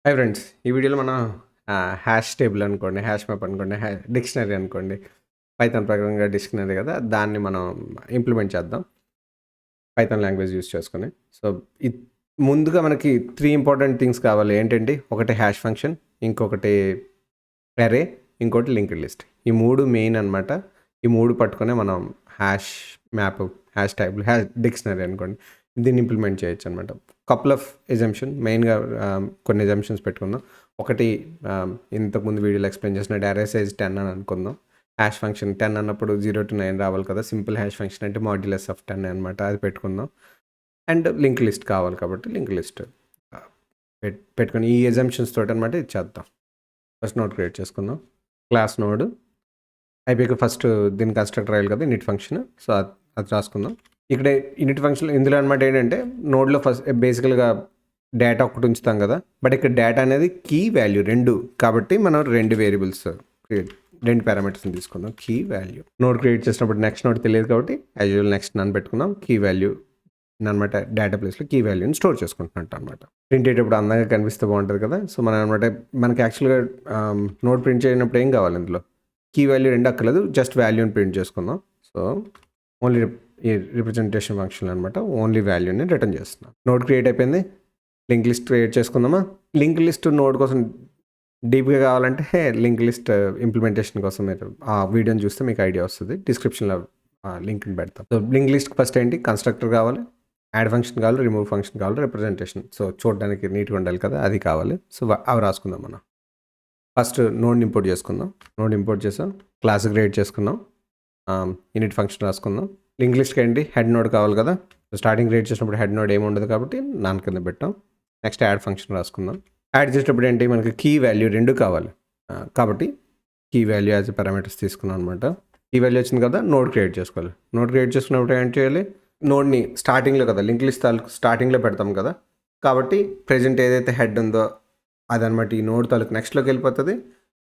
Hi friends, ఈ వీడియోలో మనం హ్యాష్ టేబుల్ అనుకోండి, హ్యాష్ మ్యాప్ అనుకోండి, డిక్షనరీ అనుకోండి, పైథాన్ ప్రకారంగా డిక్షనరీ కదా, దాన్ని మనం ఇంప్లిమెంట్ చేద్దాం పైథాన్ లాంగ్వేజ్ యూస్ చేసుకొని. సో ముందుగా మనకి 3 ఇంపార్టెంట్ థింగ్స్ కావాలి. ఏంటండి? ఒకటి హ్యాష్ ఫంక్షన్, ఇంకొకటి అరే, ఇంకోటి లింక్డ్ లిస్ట్. ఈ 3 మెయిన్ అనమాట. ఈ 3 పట్టుకునే మనం hash map, hash table, hash dictionary అనుకోండి, దీన్ని ఇంప్లిమెంట్ చేయొచ్చు అనమాట. కపుల్ ఆఫ్ ఎజంప్షన్, మెయిన్గా కొన్ని ఎజంప్షన్స్ పెట్టుకుందాం. ఒకటి ఇంతకుముందు వీడియోలో ఎక్స్ప్లెయిన్ చేసిన అరే సైజ్ 10 అని అనుకుందాం. హ్యాష్ ఫంక్షన్ 10 అన్నప్పుడు 0 to 9 రావాలి కదా. సింపుల్ హ్యాష్ ఫంక్షన్ అంటే మాడ్యులస్ ఆఫ్ 10 అనమాట, అది పెట్టుకుందాం. అండ్ లింక్ లిస్ట్ కావాలి కాబట్టి లింక్ లిస్ట్ పెట్టుకొని ఈ ఎజంప్షన్స్ తోటి అనమాట ఇది చేద్దాం. ఫస్ట్ నోడ్ క్రియేట్ చేసుకుందాం. క్లాస్ నోడ్ అయిపోయాక ఫస్ట్ దీని కన్స్ట్రక్టర్ రాయాలి కదా, ఇనిట్ ఫంక్షన్. సో అది రాసుకుందాం. ఇక్కడ ఇనిట్ ఫంక్షన్ ఇందులో అనమాట ఏంటంటే నోడ్లో ఫస్ట్ బేసికల్గా డేటా ఒకటి ఉంచుతాం కదా, బట్ ఇక్కడ డేటా అనేది కీ వాల్యూ 2 కాబట్టి మనం 2 వేరియబుల్స్ క్రియేట్, 2 పారామీటర్స్ని తీసుకుందాం. కీ వాల్యూ నోడ్ క్రియేట్ చేసినప్పుడు నెక్స్ట్ నోడ్ తెలియదు కాబట్టి యాజ్ యూజువల్ నెక్స్ట్ నన్ను పెట్టుకుందాం. కీ వాల్యూ అనమాట డేటా ప్లేస్లో కీ వాల్యూని స్టోర్ చేసుకుంటున్నట్టు అనమాట. ప్రింట్ అయ్యేటప్పుడు అందంగా కనిపిస్తే బాగుంటుంది కదా. సో మనం అనమాట మనకి యాక్చువల్గా నోడ్ ప్రింట్ చేయనప్పుడు ఏం కావాలి, ఇందులో కీ వాల్యూ 2 అక్కర్లేదు, జస్ట్ వాల్యూని ప్రింట్ చేసుకుందాం. సో ఓన్లీ ఈ రిప్రజెంటేషన్ ఫంక్షన్ అనమాట, ఓన్లీ వాల్యూని రిటర్న్ చేస్తున్నాం. నోడ్ క్రియేట్ అయిపోయింది. లింక్ లిస్ట్ క్రియేట్ చేసుకుందామా. లింక్ లిస్ట్ నోడ్ కోసం డీప్గా కావాలంటే లింక్ లిస్ట్ ఇంప్లిమెంటేషన్ కోసం మీరు ఆ వీడియోని చూస్తే మీకు ఐడియా వస్తుంది. డిస్క్రిప్షన్లో లింక్ని పెడతాం. సో లింక్ లిస్ట్ ఫస్ట్ ఏంటి, కన్స్ట్రక్టర్ కావాలి, యాడ్ ఫంక్షన్ కావాలి, రిమూవ్ ఫంక్షన్ కావాలి, రిప్రజెంటేషన్ సో చూడడానికి నీట్గా ఉండాలి కదా, అది కావాలి. సో అవి రాసుకుందాం. మనం ఫస్ట్ నోడ్ని ఇంపోర్ట్ చేసుకుందాం. నోడ్ ఇంపోర్ట్ చేసాం, క్లాస్ క్రియేట్ చేసుకుందాం, ఇనిట్ ఫంక్షన్ రాసుకుందాం. లింక్ లిస్ట్కి ఏంటి, హెడ్ నోడ్ కావాలి కదా. స్టార్టింగ్ క్రియేట్ చేసినప్పుడు హెడ్ నోడ్ ఏమి ఉండదు కాబట్టి నాన్ కింద పెట్టాం. నెక్స్ట్ యాడ్ ఫంక్షన్ రాసుకుందాం. యాడ్ చేసేటప్పుడు ఏంటి, మనకి కీ వాల్యూ 2 కావాలి కాబట్టి కీ వాల్యూ యాజ్ పారామీటర్స్ తీసుకున్నాం అనమాట. కీ వాల్యూ వచ్చింది కదా, నోడ్ క్రియేట్ చేసుకోవాలి. నోడ్ క్రియేట్ చేసుకున్నప్పుడు ఏం చేయాలి, నోడ్ని స్టార్టింగ్లో కదా, లింక్ లిస్ట్ తాలూకు స్టార్టింగ్లో పెడతాం కదా, కాబట్టి ప్రెజెంట్ ఏదైతే హెడ్ ఉందో అదనమాట ఈ నోడ్ తాలూకు నెక్స్ట్లోకి వెళ్ళిపోతుంది.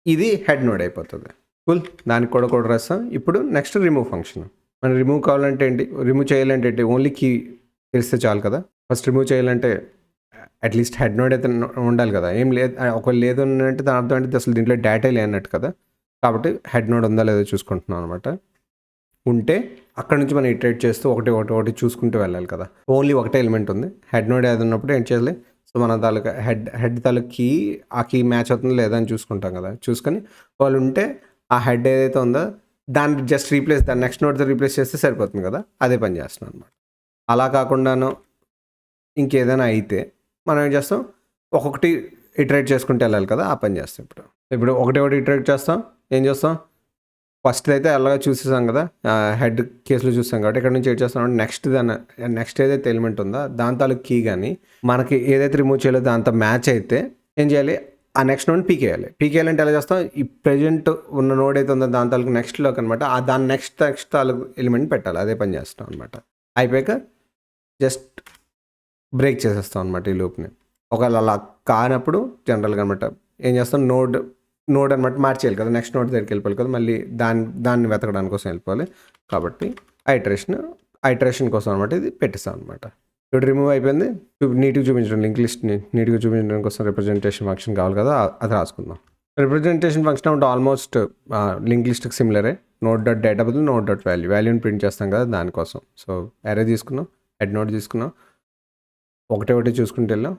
ఇది హెడ్ నోడ్ అయిపోతుంది. ఫుల్ దానికి కూడా రాస్తాం. ఇప్పుడు నెక్స్ట్ రిమూవ్ ఫంక్షన్. మనం రిమూవ్ కావాలంటే ఏంటి, రిమూవ్ చేయాలంటే ఏంటి, ఓన్లీ కీ తెలిస్తే చాలు కదా. ఫస్ట్ రిమూవ్ చేయాలంటే అట్లీస్ట్ హెడ్ నోడ్ అయితే ఉండాలి కదా. ఏం లేదు, ఒకవేళ లేదు అంటే దాని అర్థం అంటే అసలు దీంట్లో డేటా లేనట్టు కదా. కాబట్టి హెడ్ నోడ్ ఉందా లేదో చూసుకుంటున్నాం అనమాట. ఉంటే అక్కడ నుంచి మనం ఇటరేట్ చేస్తూ ఒకటి చూసుకుంటూ వెళ్ళాలి కదా. ఓన్లీ ఒకటే ఎలిమెంట్ ఉంది, హెడ్ నోడ్ ఏది ఉన్నప్పుడు ఏం చేయాలి. సో మన తాలూకా హెడ్ తాలూకు కీ, ఆ కీ మ్యాచ్ అవుతుందో లేదా అని చూసుకుంటాం కదా. చూసుకొని వాళ్ళు ఉంటే ఆ హెడ్ ఏదైతే ఉందో దాన్ని జస్ట్ రీప్లేస్, దాన్ని నెక్స్ట్ నోట్తో రీప్లేస్ చేస్తే సరిపోతుంది కదా. అదే పని చేస్తున్నాం అనమాట. అలా కాకుండాను ఇంకేదైనా అయితే మనం ఏం చేస్తాం, ఒక్కొక్కటి ఇటరేట్ చేసుకుంటూ వెళ్ళాలి కదా, ఆ పని చేస్తాం. ఇప్పుడు ఒకటి ఇటరేట్ చేస్తాం. ఏం చేస్తాం, ఫస్ట్ అయితే అలాగా చూసేసాం కదా, హెడ్ కేసులో చూస్తాం కాబట్టి ఇక్కడ నుంచి ఏం చేస్తాం అంటే నెక్స్ట్ ఏదైతే ఎలిమెంట్ ఉందో దాని తాలూకు కీ కానీ మనకి ఏదైతే రిమూవ్ చేయాలో దాంతో మ్యాచ్ అయితే ఏం చేయాలి, ఆ నెక్స్ట్ నోడ్ పీకేయాలంటే ఎలా చేస్తాం, ఈ ప్రెజెంట్ ఉన్న నోడ్ అయితే ఉందో దాని తాలూకు నెక్స్ట్లోకి అనమాట దాని నెక్స్ట్ తాలూకు ఎలిమెంట్ పెట్టాలి. అదే పని చేస్తాం అనమాట. అయిపోయాక జస్ట్ బ్రేక్ చేసేస్తాం అనమాట ఈ లూప్ని. ఒకవేళ అలా కానప్పుడు జనరల్గా అనమాట ఏం చేస్తాం, నోడ్ అనమాట మార్చేయాలి కదా, నెక్స్ట్ నోడ్ దగ్గరికి వెళ్ళిపోవాలి కదా, మళ్ళీ దాన్ని వెతకడానికి కోసం వెళ్ళిపోవాలి. కాబట్టి ఐటరేషన్ కోసం అనమాట ఇది పెట్టేస్తాం అనమాట. ఇప్పుడు రిమూవ్ అయిపోయింది. నీట్గా చూపించడం, లింక్ లిస్ట్ని నీట్గా చూపించడం కోసం రిప్రజెంటేషన్ ఫంక్షన్ కావాలి కదా, అది రాసుకుందాం. రిప్రజెంటేషన్ ఫంక్షన్ అంటే ఆల్మోస్ట్ లింక్ లిస్ట్కి సిమిలరే. నోడ్ డాట్ డేటా బదులు నోడ్ డాట్ వాల్యూని ప్రింట్ చేస్తాం కదా దానికోసం. సో అరే తీసుకున్నాం, హెడ్ నోడ్ తీసుకున్నాం, ఒకటి చూసుకుంటే వెళ్ళాం.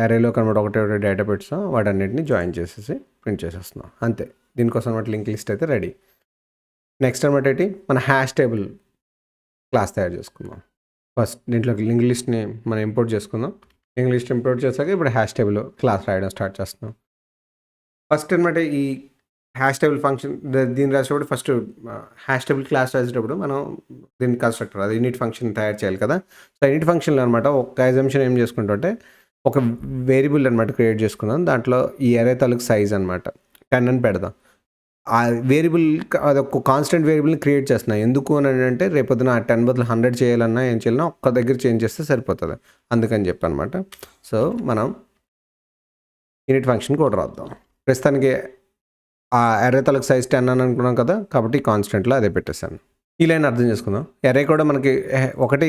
అరేలో కనబడి ఒకటి డేటా పెట్టాం, వాటన్నిటిని జాయిన్ చేసేసి ప్రింట్ చేసేస్తున్నాం. అంతే. దీనికోసం అనమాట లింక్ లిస్ట్ అయితే రెడీ. నెక్స్ట్ అనమాట ఏంటి, మన హ్యాష్ టేబుల్ క్లాస్ తయారు చేసుకుందాం. ఫస్ట్ దీంట్లోకి లింక్ లిస్ట్ని మనం ఇంపోర్ట్ చేసుకుందాం. లింక్ లిస్ట్ ఇంపోర్ట్ చేశాక ఇప్పుడు హ్యాష్ టేబుల్ క్లాస్ రాయడం స్టార్ట్ చేస్తున్నాం. ఫస్ట్ అనమాట ఈ హ్యాష్ టేబుల్ ఫంక్షన్ దీన్ని రాసేటప్పుడు ఫస్ట్ హ్యాష్ టేబుల్ క్లాస్ రాసేటప్పుడు మనం దీని కన్స్ట్రక్టర్ అది ఇనిట్ ఫంక్షన్ తయారు చేయాలి కదా. సో ఇనిట్ ఫంక్షన్లో అనమాట ఒక ఎగ్జామ్షన్ ఏం చేసుకుంటుంటే ఒక వేరియబుల్ అనమాట క్రియేట్ చేసుకుందాం. దాంట్లో ఈ అరే తాలూకు సైజ్ అనమాట 10 అని పెడదాం. ఆ వేరియబుల్ అది ఒక కాన్స్టెంట్ వేరియబుల్ని క్రియేట్ చేస్తున్నాయి. ఎందుకు అని అంటే రేపొద్దున 10 బదులు 100 చేయాలన్నా ఏం చేయాలన్నా ఒక్క దగ్గర చేంజ్ చేస్తే సరిపోతుంది, అందుకని చెప్పనమాట. సో మనం ఇనిట్ ఫంక్షన్ కూడా రాద్దాం. ప్రస్తుతానికి ఆ అరే తాలూకు సైజ్ 10 అని అనుకున్నాం కదా, కాబట్టి కాన్స్టెంట్లో అదే పెట్టేశాను. ఈ లైన్ అర్థం చేసుకుందాం. అరే కూడా మనకి ఒకటి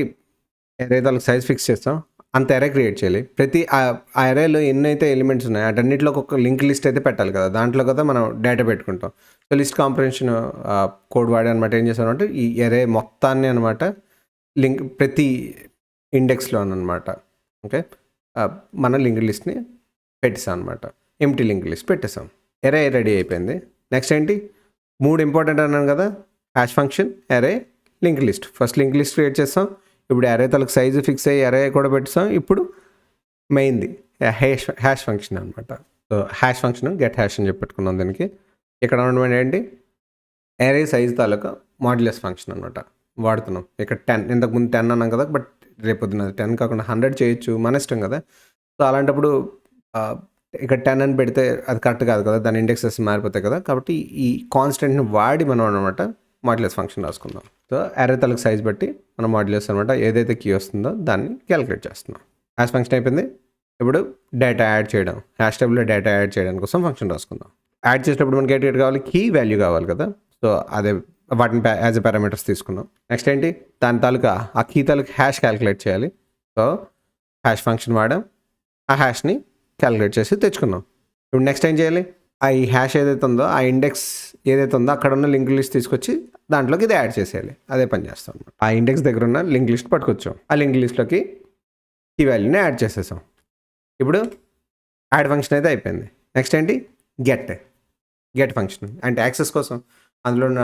అరే తాలూకు సైజ్ ఫిక్స్ చేస్తాం, అంత అరే క్రియేట్ చేయాలి. ప్రతి ఆ అరేలో ఎన్నైతే ఎలిమెంట్స్ ఉన్నాయో అటన్నిటిలో ఒక లింక్ లిస్ట్ అయితే పెట్టాలి కదా, దాంట్లో కదా మనం డేటా పెట్టుకుంటాం. సో లిస్ట్ కాంప్రిహెన్షన్ కోడ్ వాడి అనమాట ఏం చేస్తామంటే ఈ అరే మొత్తాన్ని అనమాట లింక్ ప్రతి ఇండెక్స్లో అనమాట ఓకే మన లింక్ లిస్ట్ని పెట్టేసాం అనమాట. ఎంటీ లింక్ లిస్ట్ పెట్టేసాం. అరే రెడీ అయిపోయింది. నెక్స్ట్ ఏంటి, 3 ఇంపార్టెంట్ అన్నాను కదా, హ్యాష్ ఫంక్షన్, అరే, link list. First link list create చేస్తాం. ఇప్పుడు అరే తలకు సైజు ఫిక్స్ అయ్యి అరే కూడా పెట్టాం. ఇప్పుడు మెయిన్ది హ్యాష్ ఫంక్షన్ అనమాట. So hash function get hash అని చెప్పి పెట్టుకున్నాం దీనికి. ఇక్కడ ఉన్నటువంటి ఏంటి, అరే సైజ్ తాలూకా మాడ్యులస్ ఫంక్షన్ అనమాట వాడుతున్నాం. ఇక్కడ 10, ఇంతకుముందు 10 అన్నాం కదా, బట్ రేపొద్దున 10 కాకుండా 100 చేయొచ్చు, మన ఇష్టం కదా. సో అలాంటప్పుడు ఇక్కడ 10 అని పెడితే అది కరెక్ట్ కాదు కదా, దాని ఇండెక్సెస్ మారిపోతాయి కదా. కాబట్టి ఈ కాన్స్టెంట్ని వాడి మనం అనమాట మాడ్యులస్ ఫంక్షన్ రాసుకుందాం. సో అరే తలకు సైజ్ బట్టి మనం మాడ్యులస్ అనమాట ఏదైతే కీ వస్తుందో దాన్ని క్యాలిక్యులేట్ చేస్తున్నాం. హ్యాష్ ఫంక్షన్ అయిపోయింది. ఇప్పుడు డేటా యాడ్ చేయడం, హ్యాష్ టేబుల్లో డేటా యాడ్ చేయడానికి కోసం ఫంక్షన్ రాసుకుందాం. యాడ్ చేసేటప్పుడు మనకి ఏంటి కావాలి, కీ వాల్యూ కావాలి కదా. సో అదే వాటిని యాజ్ ఎ పారామీటర్స్ తీసుకున్నాం. నెక్స్ట్ ఏంటి, దాని తాలూకా ఆ కీ తాలూకా హ్యాష్ క్యాలిక్యులేట్ చేయాలి. సో హ్యాష్ ఫంక్షన్ వాడాం, ఆ హ్యాష్ని క్యాలిక్యులేట్ చేసి తెచ్చుకున్నాం. ఇప్పుడు నెక్స్ట్ ఏం చేయాలి, ఆ ఈ హ్యాష్ ఏదైతే ఉందో ఆ ఇండెక్స్ ఏదైతే ఉందో అక్కడ ఉన్న లింక్ లిస్ట్ తీసుకొచ్చి దాంట్లోకి ఇది యాడ్ చేసేయాలి. అదే పని చేస్తాం. ఆ ఇండెక్స్ దగ్గర ఉన్న లింక్ లిస్ట్ పట్టుకొచ్చాం, ఆ లింక్ లిస్ట్లోకి ఈ వాల్యూని యాడ్ చేసేసాం. ఇప్పుడు యాడ్ ఫంక్షన్ అయితే అయిపోయింది. నెక్స్ట్ ఏంటి, గెట్ ఫంక్షన్ అంటే యాక్సెస్ కోసం. అందులో ఉన్న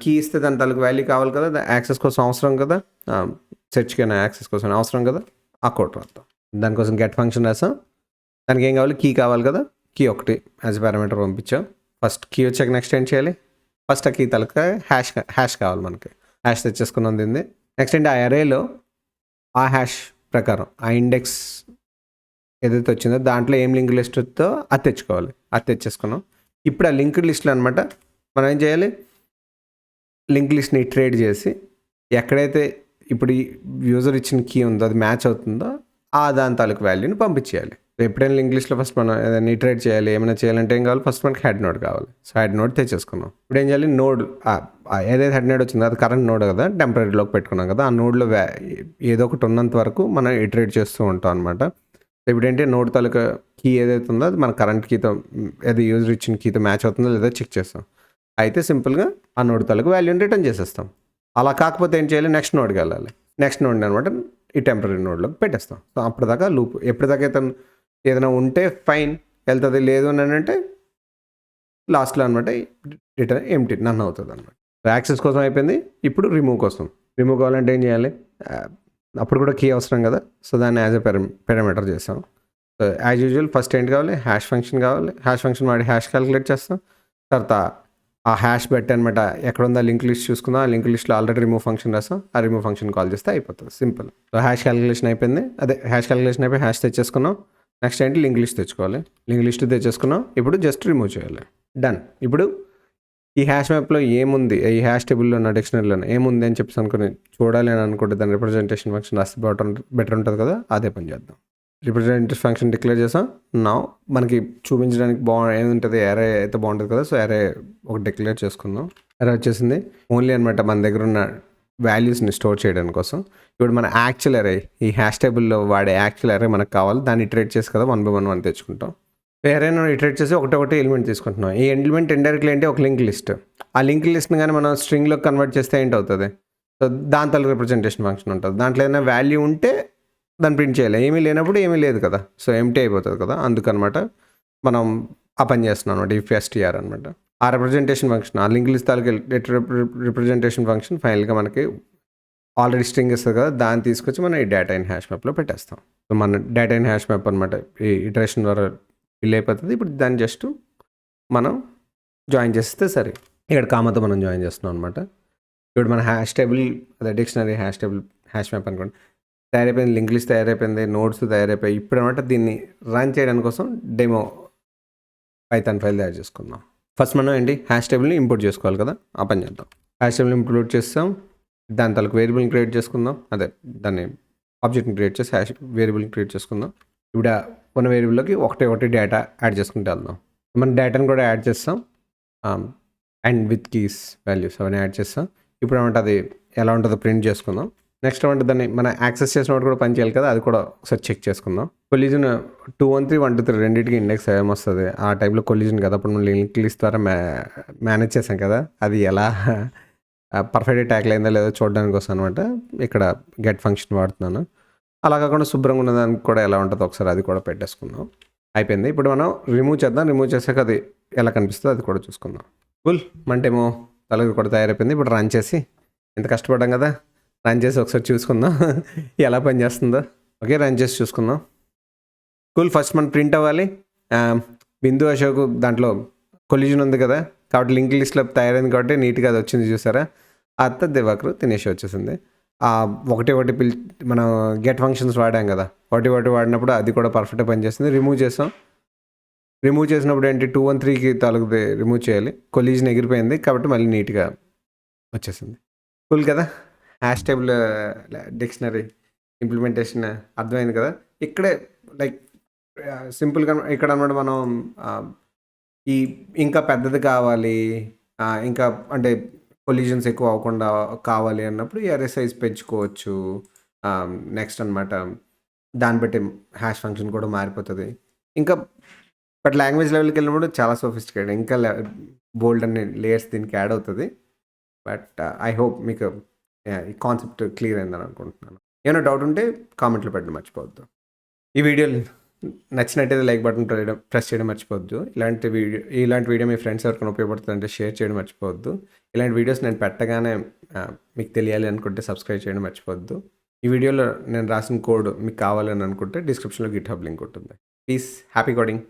కీ ఇస్తే దాని తాలూకు వాల్యూ కావాలి కదా, యాక్సెస్ కోసం అవసరం కదా, సెర్చ్కి యాక్సెస్ కోసం అవసరం కదా, ఆ కోడ్ రాస్తాం. దానికోసం గెట్ ఫంక్షన్ రాసాం. దానికి ఏం కావాలి, కీ కావాలి కదా, కీ ఒకటి యాజ్ పారామీటర్ పంపించాం. ఫస్ట్ కీ వచ్చాక నెక్స్ట్ ఏం చేయాలి, ఫస్ట్ ఆ కీ తాలూకా హ్యాష్ కావాలి మనకి. హ్యాష్ తెచ్చేసుకున్నాం దీన్ని. నెక్స్ట్ ఏంటి, ఆ అరేలో ఆ హ్యాష్ ప్రకారం ఆ ఇండెక్స్ ఏదైతే వచ్చిందో దాంట్లో ఏం లింక్ లిస్ట్ వస్తుందో అది తెచ్చుకోవాలి. అది తెచ్చేసుకున్నాం. ఇప్పుడు ఆ లింక్ లిస్ట్లో అనమాట మనం ఏం చేయాలి, లింక్ లిస్ట్ని ట్రేడ్ చేసి ఎక్కడైతే ఇప్పుడు ఈ యూజర్ ఇచ్చిన కీ ఉందో అది మ్యాచ్ అవుతుందో ఆ దాని తాలూకు వాల్యూని పంపించేయాలి. ఎప్పుడైనా లింక్ లిస్ట్లో ఫస్ట్ మనం ఏదైనా ట్రేడ్ చేయాలి, ఏమైనా చేయాలంటే ఏం కావాలి, ఫస్ట్ మనకి హెడ్ నోడ్ కావాలి. సో హెడ్ నోడ్ తెచ్చేసుకున్నాం. ఇప్పుడు ఏం చేయాలి, నోడ్ ఏదైతే హెడ్ నోడ్ వచ్చిందో అది కరెంట్ నోడ్ కదా, టెంపరీలోకి పెట్టుకున్నాం కదా, ఆ నోడ్లో ఏదో ఒకటి ఉన్నంత వరకు మనం ఇటరేట్ చేస్తూ ఉంటాం అనమాట. ఇప్పుడు ఏంటి, నోడ్ తాలూకా కీ ఏదైతే ఉందో అది మన కరెంట్ కీతో ఏది యూజర్ ఇచ్చిన కీతో మ్యాచ్ అవుతుందో లేదా చెక్ చేస్తాం. అయితే సింపుల్గా ఆ నోడ్ తాలూకా వాల్యూని రిటర్న్ చేసేస్తాం. అలా కాకపోతే ఏం చేయాలి, నెక్స్ట్ నోడ్కి వెళ్ళాలి. నెక్స్ట్ నోడ్ అనమాట ఈ టెంపరీ నోడ్లోకి పెట్టేస్తాం. సో అప్పటిదాకా లూప్, ఎప్పటిదాకా అయితే ఏదైనా ఉంటే ఫైన్ వెళ్తుంది, లేదు అని అంటే లాస్ట్లో అనమాట రిటర్న్ ఎంటీ నన్ అవుతుంది అనమాట. యాక్సెస్ కోసం అయిపోయింది. ఇప్పుడు రిమూవ్ కోసం, రిమూవ్ కావాలంటే ఏం చేయాలి, అప్పుడు కూడా కీ అవసరం కదా. సో దాన్ని యాజ్ ఎ పారామీటర్ చేస్తాం. సో యాజ్ యూజువల్ ఫస్ట్ ఏంటి కావాలి, హ్యాష్ ఫంక్షన్ కావాలి. హ్యాష్ ఫంక్షన్ వాడి హ్యాష్ క్యాలిక్యులేట్ చేస్తాం. తర్వాత ఆ హ్యాష్ బట్టి అనమాట ఎక్కడ ఉందో లింక్ లిస్ట్ చూసుకుందాం. ఆ లింక్ లిస్ట్లో ఆల్రెడీ రిమూవ్ ఫంక్షన్ రాస్తాం. ఆ రిమూవ్ ఫంక్షన్ కాల్ చేస్తే అయిపోతుంది, సింపుల్. సో హ్యాష్ క్యాలిక్యులేషన్ అయిపోయింది. అదే హ్యాష్ క్యాలిక్యులేషన్ అయిపోయి హ్యాష్ తెచ్చేసుకున్నాం. నెక్స్ట్ ఏంటి, లింక్ లిస్ట్ తెచ్చుకోవాలి. లింక్ లిస్ట్ తెచ్చేసుకున్నాం. ఇప్పుడు జస్ట్ రిమూవ్ చేయాలి, డన్. ఇప్పుడు ఈ హ్యాష్ మ్యాప్లో ఏముంది, ఈ హ్యాష్ టేబుల్లో ఉన్న డిక్షనరీలో ఏముంది అని చెప్పేసి అనుకుని చూడాలి అని అనుకుంటే దాని రిప్రజెంటేషన్ ఫంక్షన్ రాస్తే బెటర్ ఉంటుంది కదా, అదే పని చేద్దాం. రిప్రజెంటేషన్ ఫంక్షన్ డిక్లేర్ చేసాం. నా మనకి చూపించడానికి ఏముంటుంది, అరే అయితే బాగుంటుంది కదా. సో అరే ఒకటి డిక్లేర్ చేసుకుందాం. అరే వచ్చేసింది. ఓన్లీ అనమాట మన దగ్గర ఉన్న వాల్యూస్ని స్టోర్ చేయడానికి కోసం. ఇప్పుడు మన యాక్చువల్ అరే, ఈ హ్యాష్ టేబుల్లో వాడే యాక్చువల్ అరే మనకు కావాలి. దాన్ని ఇటరేట్ చేసి కదా 1 by 1 తెచ్చుకుంటాం. వేరేనా ఇటరేట్ చేసి ఒకటి ఎలిమెంట్ తీసుకుంటున్నాం. ఈ ఎలిమెంట్ ఇండైరెక్ట్లీ ఏంటి, ఒక లింక్ లిస్ట్. ఆ లింక్ లిస్ట్ని కానీ మనం స్ట్రింగ్లో కన్వర్ట్ చేస్తే ఏంటి అవుతుంది, సో దాని తల రిప్రజెంటేషన్ ఫంక్షన్ ఉంటుంది. దాంట్లో ఏదైనా వాల్యూ ఉంటే దాన్ని ప్రింట్ చేయాలి, ఏమీ లేనప్పుడు ఏమీ లేదు కదా, సో ఎంటీ అయిపోతుంది కదా. అందుకనమాట మనం ఆ పని చేస్తున్నాం అనమాట, ఈ ఎస్టీఆర్ అనమాట. ఆ రిప్రజెంటేషన్ ఫంక్షన్, ఆ లింక్ లిస్ట్ తాలూకు రిప్రజెంటేషన్ ఫంక్షన్ ఫైనల్గా మనకి ఆల్రెడీ స్ట్రింగ్ ఇస్తుంది కదా, దాన్ని తీసుకొచ్చి మనం ఈ డేటా ఇన్ హ్యాష్ మ్యాప్లో పెట్టేస్తాం. సో మన డేటా ఇన్ హ్యాష్ మ్యాప్ అనమాట ఈ ఇటరేషన్ ద్వారా ఫిల్ అయిపోతుంది. ఇప్పుడు దాన్ని జస్ట్ మనం జాయిన్ చేస్తే సరే, ఇక్కడ కామాతో మనం జాయిన్ చేస్తున్నాం అనమాట. ఇప్పుడు మన హ్యాష్ టేబుల్, అదే dictionary hash table hash map అనుకోండి తయారైపోయింది, లింక్ లిస్ట్ తయారైపోయింది, నోట్స్ తయారైపోయి. ఇప్పుడు అనమాట దీన్ని రన్ చేయడానికి కోసం డెమో పైథాన్ ఫైల్ తయారు చేసుకుందాం. ఫస్ట్ మనం ఏంటి, హ్యాష్ టేబుల్ని ఇంపోర్ట్ చేసుకోవాలి కదా, ఆ పని చేద్దాం. హ్యాష్ టేబుల్ని ఇంపోర్ట్ చేస్తాం. దాని తలకు వేరియబుల్ని క్రియేట్ చేసుకుందాం. అదే దాన్ని ఆబ్జెక్ట్ని క్రియేట్ చేసి హ్యాష్ వేరియబుల్ని క్రియేట్ చేసుకుందాం. ఇప్పుడు ఉన్న వేరియబుల్లోకి ఒకటి డేటా యాడ్ చేసుకుంటూ వెళ్దాం. మన డేటాను కూడా యాడ్ చేస్తాం, అండ్ విత్ కీస్ వాల్యూస్ అవన్నీ యాడ్ చేస్తాం. ఇప్పుడు ఏమంటే అది ఎలా ఉంటుందో ప్రింట్ చేసుకుందాం. నెక్స్ట్ అంటే దాన్ని మనం యాక్సెస్ చేసినప్పుడు కూడా పని చేయాలి కదా, అది కూడా ఒకసారి చెక్ చేసుకుందాం. కొలిజన్ 213, 123 రెండింటికి ఇండెక్స్ ఏమొస్తుంది ఆ టైంలో కొలిజన్ కదా, అప్పుడు మనం లింక్ లిస్ట్ ద్వారా మేనేజ్ చేసాం కదా, అది ఎలా పర్ఫెక్ట్గా ట్యాక్ల్ అయిందా లేదో చూడడానికి వస్తాను అనమాట. ఇక్కడ గెట్ ఫంక్షన్ వాడుతున్నాను. అలా కాకుండా శుభ్రంగా ఉన్నదానికి కూడా ఎలా ఉంటుందో ఒకసారి అది కూడా పెట్టేసుకుందాం. అయిపోయింది. ఇప్పుడు మనం రిమూవ్ చేద్దాం. రిమూవ్ చేసాక అది ఎలా కనిపిస్తుందో అది కూడా చూసుకుందాం. ఫుల్ మంటేమో తలది కూడా తయారైపోయింది. ఇప్పుడు రన్ చేసి ఎంత కష్టపడ్డాం కదా, రన్ చేసి ఒకసారి చూసుకుందాం ఎలా పనిచేస్తుందో. ఓకే, రన్ చేసి చూసుకుందాం. కూల్, ఫస్ట్ మనం ప్రింట్ అవ్వాలి. బిందు అశోక్ దాంట్లో కొలిజన్ ఉంది కదా, కాబట్టి లింక్ లిస్ట్లో తయారైంది కాబట్టి నీట్గా అది వచ్చింది చూసారా. అత్త దివాకరు తినేసి వచ్చేసింది. ఒకటి మనం గెట్ ఫంక్షన్స్ వాడాం కదా, ఒకటి వాడినప్పుడు అది కూడా పర్ఫెక్ట్గా పనిచేస్తుంది. రిమూవ్ చేసాం. రిమూవ్ చేసినప్పుడు ఏంటి 213కి తాలూకు రిమూవ్ చేయాలి. కొలిజన్ ఎగిరిపోయింది కాబట్టి మళ్ళీ నీట్గా వచ్చేసింది. కూల్ కదా. హ్యాష్టేబుల్ డిక్షనరీ ఇంప్లిమెంటేషన్ అర్థమైంది కదా. ఇక్కడే లైక్ సింపుల్గా ఇక్కడ అనమాట మనం ఈ ఇంకా పెద్దది కావాలి, ఇంకా అంటే కొలిజన్స్ ఎక్కువ అవ్వకుండా కావాలి అన్నప్పుడు ఈ అరే సైజ్ పెంచుకోవచ్చు. నెక్స్ట్ అనమాట దాన్ని బట్టి హ్యాష్ ఫంక్షన్ కూడా మారిపోతుంది. ఇంకా బట్ లాంగ్వేజ్ లెవెల్కి వెళ్ళినప్పుడు చాలా సోఫిస్టికేటెడ్, ఇంకా బోల్డ్ అనే లేయర్స్ దీనికి యాడ్ అవుతుంది. బట్ ఐ హోప్ మీకు ఈ కాన్సెప్ట్ క్లియర్ అయిందని అనుకుంటున్నాను. ఏమైనా డౌట్ ఉంటే కామెంట్లో పెట్టడం మర్చిపోవద్దు. ఈ వీడియో నచ్చినట్టయితే లైక్ బటన్ ప్రెస్ చేయడం మర్చిపోవద్దు. ఇలాంటి వీడియో మీ ఫ్రెండ్స్ ఎవరికైనా ఉపయోగపడుతుందంటే షేర్ చేయడం మర్చిపోవద్దు. ఇలాంటి వీడియోస్ నేను పెట్టగానే మీకు తెలియాలి అనుకుంటే సబ్స్క్రైబ్ చేయడం మర్చిపోవద్దు. ఈ వీడియోలో నేను రాసిన కోడ్ మీకు కావాలని అనుకుంటే డిస్క్రిప్షన్లో గిట్హబ్ లింక్ ఉంటుంది. Please happy coding.